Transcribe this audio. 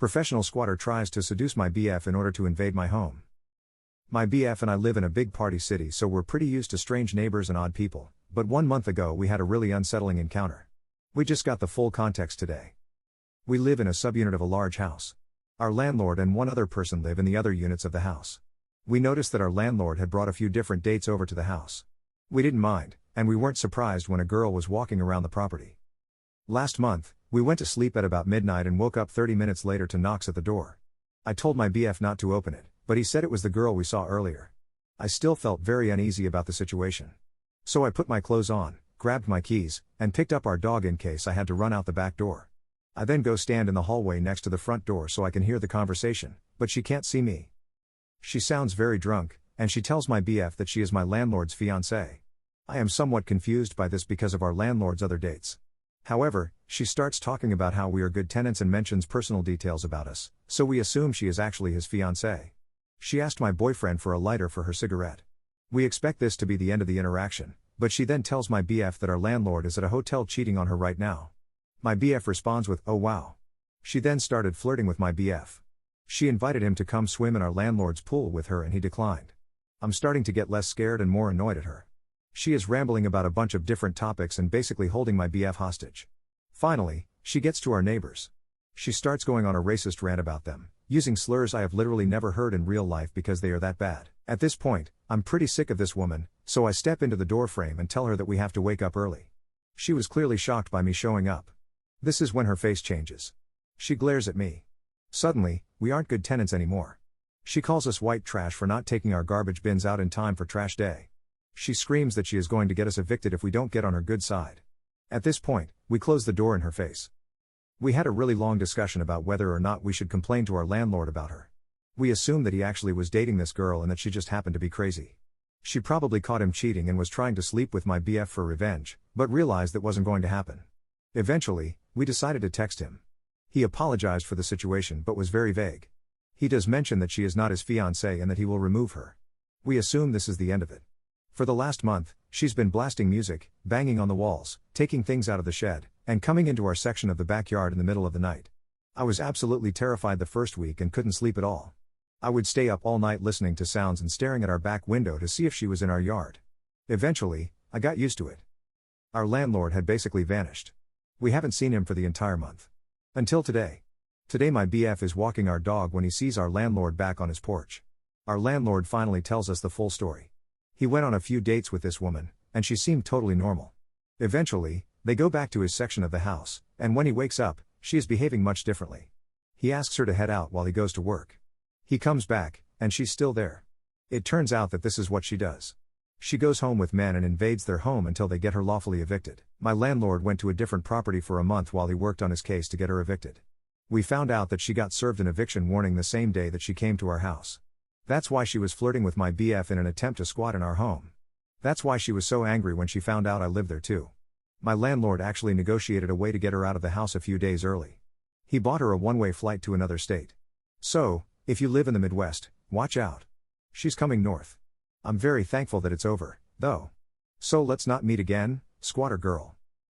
Professional squatter tries to seduce my BF in order to invade my home. My BF and I live in a big party city, so we're pretty used to strange neighbors and odd people, but 1 month ago we had a really unsettling encounter. We just got the full context today. We live in a subunit of a large house. Our landlord and one other person live in the other units of the house. We noticed that our landlord had brought a few different dates over to the house. We didn't mind, and we weren't surprised when a girl was walking around the property. Last month, we went to sleep at about midnight and woke up 30 minutes later to knocks at the door. I told my BF not to open it, but he said it was the girl we saw earlier. I still felt very uneasy about the situation. So I put my clothes on, grabbed my keys, and picked up our dog in case I had to run out the back door. I then go stand in the hallway next to the front door so I can hear the conversation, but she can't see me. She sounds very drunk, and she tells my BF that she is my landlord's fiancée. I am somewhat confused by this because of our landlord's other dates. However, she starts talking about how we are good tenants and mentions personal details about us, so we assume she is actually his fiancée. She asked my boyfriend for a lighter for her cigarette. We expect this to be the end of the interaction, but she then tells my BF that our landlord is at a hotel cheating on her right now. My BF responds with, "Oh wow." She then started flirting with my BF. She invited him to come swim in our landlord's pool with her and he declined. I'm starting to get less scared and more annoyed at her. She is rambling about a bunch of different topics and basically holding my BF hostage. Finally, she gets to our neighbors. She starts going on a racist rant about them, using slurs I have literally never heard in real life because they are that bad. At this point, I'm pretty sick of this woman, so I step into the doorframe and tell her that we have to wake up early. She was clearly shocked by me showing up. This is when her face changes. She glares at me. Suddenly, we aren't good tenants anymore. She calls us white trash for not taking our garbage bins out in time for trash day. She screams that she is going to get us evicted if we don't get on her good side. At this point, we close the door in her face. We had a really long discussion about whether or not we should complain to our landlord about her. We assumed that he actually was dating this girl and that she just happened to be crazy. She probably caught him cheating and was trying to sleep with my BF for revenge, but realized that wasn't going to happen. Eventually, we decided to text him. He apologized for the situation but was very vague. He does mention that she is not his fiancée and that he will remove her. We assume this is the end of it. For the last month, she's been blasting music, banging on the walls, taking things out of the shed, and coming into our section of the backyard in the middle of the night. I was absolutely terrified the first week and couldn't sleep at all. I would stay up all night listening to sounds and staring at our back window to see if she was in our yard. Eventually, I got used to it. Our landlord had basically vanished. We haven't seen him for the entire month. Until today. Today my BF is walking our dog when he sees our landlord back on his porch. Our landlord finally tells us the full story. He went on a few dates with this woman, and she seemed totally normal. Eventually, they go back to his section of the house, and when he wakes up, she is behaving much differently. He asks her to head out while he goes to work. He comes back, and she's still there. It turns out that this is what she does. She goes home with men and invades their home until they get her lawfully evicted. My landlord went to a different property for a month while he worked on his case to get her evicted. We found out that she got served an eviction warning the same day that she came to our house. That's why she was flirting with my BF in an attempt to squat in our home. That's why she was so angry when she found out I lived there too. My landlord actually negotiated a way to get her out of the house a few days early. He bought her a one-way flight to another state. So, if you live in the Midwest, watch out. She's coming north. I'm very thankful that it's over, though. So let's not meet again, squatter girl.